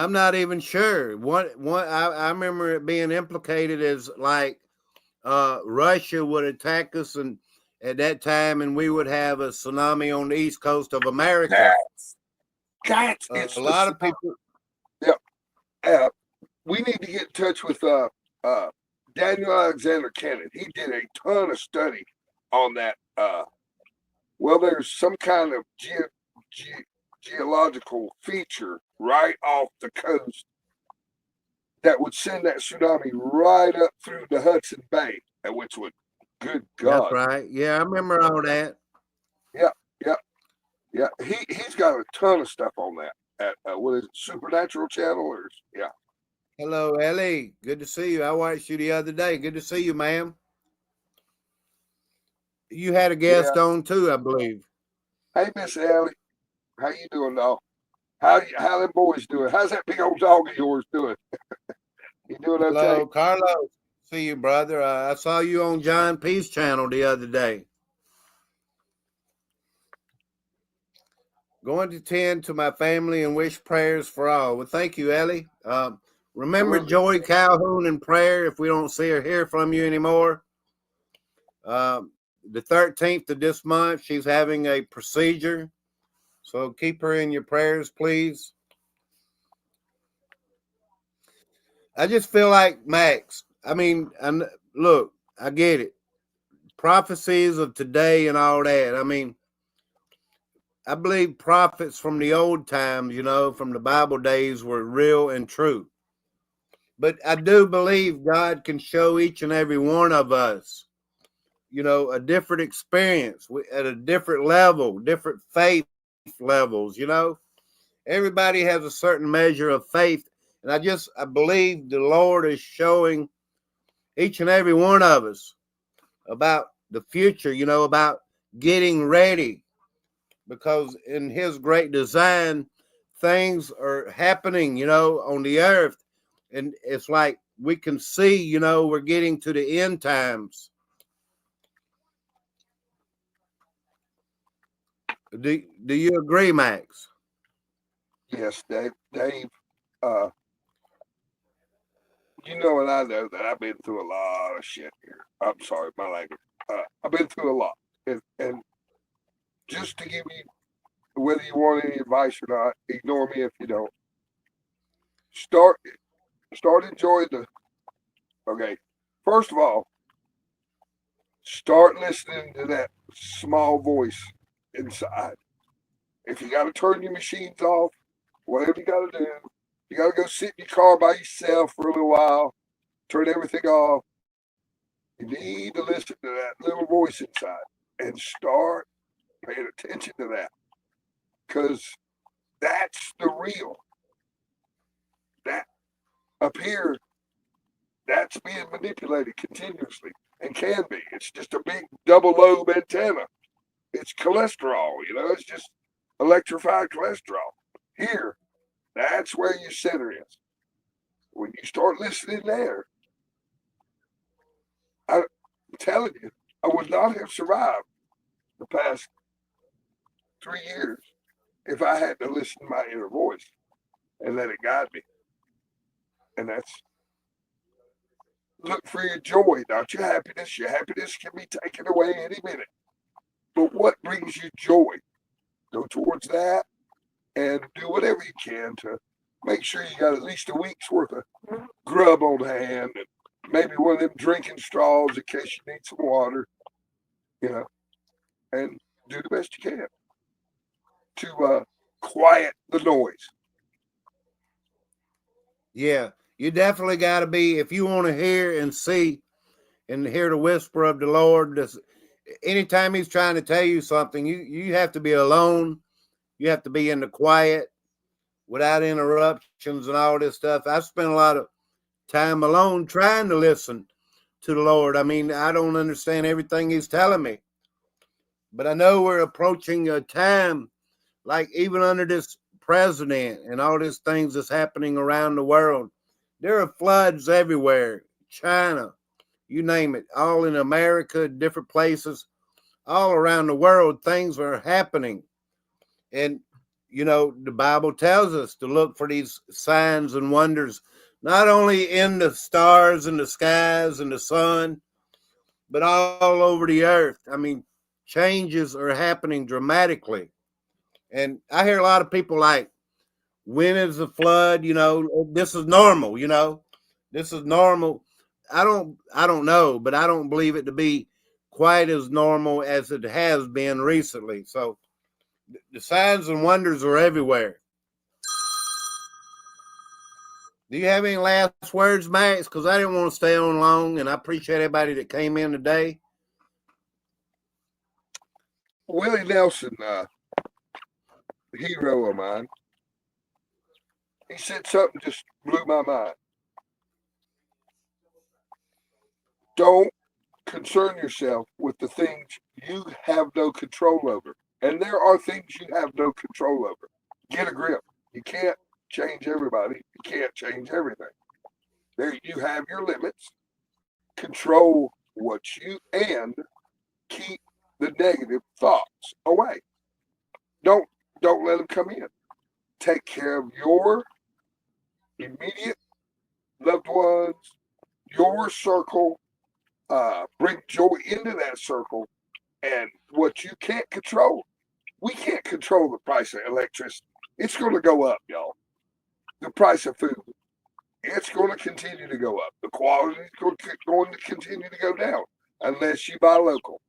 I'm not even sure. I remember it being implicated as like Russia would attack us, and at that time, and we would have a tsunami on the east coast of America. It's A the lot of people. yeah. Uh, we need to get in touch with Daniel Alexander Cannon. He did a ton of study on that. Well, there's some kind of geological feature right off the coast that would send that tsunami right up through the Hudson Bay, which would, good That's God. right. Yeah, I remember all that. Yeah, yeah, yeah. He's got a ton of stuff on that at what is it, Supernatural Channel or yeah. Hello, Ellie. Good to see you. I watched you the other day. Good to see you, ma'am. You had a Yeah. guest on too, I believe. Hey, Miss Ellie, how you doing, dog? How them boys doing? How's that big old dog of yours doing? You doing okay? Hello, Carlos. See you, brother. I saw you on John P's channel the other day. Going to tend to my family and wish prayers for all. Well, thank you, Ellie. Remember Absolutely. Joy Calhoun in prayer if we don't see or hear from you anymore. The 13th of this month, she's having a procedure. So keep her in your prayers, please. I just feel like Max. I mean, look, I get it. Prophecies of today and all that. I mean, I believe prophets from the old times, from the Bible days were real and true. But I do believe God can show each and every one of us, a different experience at a different level, different faith levels, Everybody has a certain measure of faith. And I believe the Lord is showing each and every one of us about the future, about getting ready. Because in his great design, things are happening, on the earth. And it's like we can see, we're getting to the end times. Do you agree, Max? Yes, Dave. Dave, uh, you know, and I know that I've been through a lot of shit here. I'm sorry, my language. I've been through a lot, and just to give you, whether you want any advice or not, ignore me if you don't. Start, start enjoying the. Okay, first of all, start listening to that small voice inside. If you got to turn your machines off, whatever you got to do, you got to go sit in your car by yourself for a little while, turn everything off. You need to listen to that little voice inside and start paying attention to that because that's the real. That up here, that's being manipulated continuously and can be. It's just a big double lobe antenna. It's cholesterol, it's just electrified cholesterol. Here, that's where your center is. When you start listening there, I'm telling you, I would not have survived the past 3 years if I had to listen to my inner voice and let it guide me. And that's look for your joy, not your happiness. Your happiness can be taken away any minute. But what brings you joy? Go towards that and do whatever you can to make sure you got at least a week's worth of grub on hand and maybe one of them drinking straws in case you need some water, you know, and do the best you can to quiet the noise. Yeah, you definitely got to be, if you want to hear and see and hear the whisper of the Lord. Anytime he's trying to tell you something, you have to be alone. You have to be in the quiet without interruptions and all this stuff. I spent a lot of time alone trying to listen to the Lord. I mean, I don't understand everything he's telling me, but I know we're approaching a time like even under this president and all these things that's happening around the world. There are floods everywhere. China, you name it, all in America, different places, all around the world, things are happening. And you know, the Bible tells us to look for these signs and wonders, not only in the stars and the skies and the sun, but all over the earth. I mean, changes are happening dramatically. And I hear a lot of people like, when is the flood? You know, this is normal, you know, this is normal. I don't know, but I don't believe it to be quite as normal as it has been recently. So the signs and wonders are everywhere. Do you have any last words, Max? Because I didn't want to stay on long, and I appreciate everybody that came in today. Willie Nelson, hero of mine, he said something just blew my mind. Don't concern yourself with the things you have no control over. And there are things you have no control over. Get a grip. You can't change everybody. You can't change everything. There you have your limits. Control what you and keep the negative thoughts away. Don't let them come in. Take care of your immediate loved ones, your circle. Bring joy into that circle. And what you can't control, we can't control the price of electricity. It's going to go up, y'all. The price of food, it's going to continue to go up. The quality is going to continue to go down unless you buy local.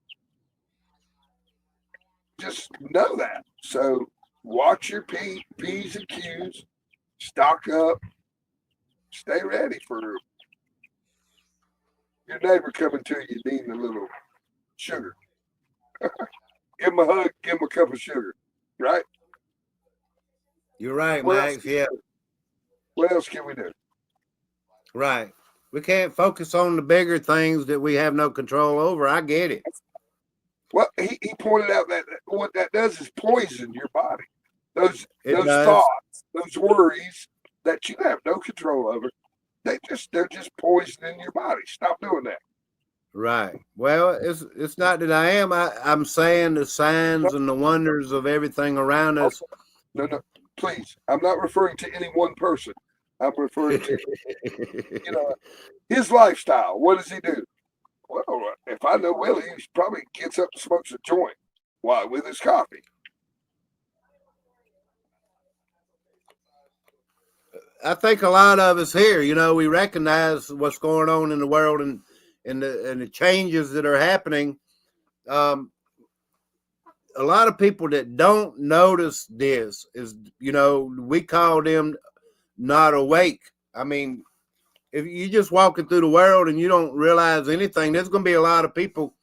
Just know that. So watch your P's and Q's, stock up, stay ready for your neighbor coming to you needing a little sugar. Give him a hug, give him a cup of sugar, right? You're right, Max. Yeah. What else can we do? Right. We can't focus on the bigger things that we have no control over. I get it. Well, he pointed out that what that does is poison your body. Those does. thoughts, those worries that you have no control over, they're just poisoning your body. Stop doing that. Right. Well, it's not that I am. I'm saying the signs and the wonders of everything around us. No, please. I'm not referring to any one person. I'm referring to his lifestyle. What does he do? Well, if I know Willie, he probably gets up and smokes a joint. Why? With his coffee. I think a lot of us here, you know, we recognize what's going on in the world and the changes that are happening. A lot of people that don't notice this is, you know, we call them not awake. I mean, if you're just walking through the world and you don't realize anything, there's going to be a lot of people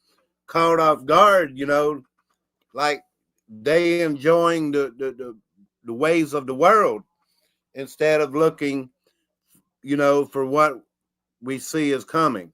caught off guard, you know, like they enjoying the ways of the world instead of looking, you know, for what we see is coming.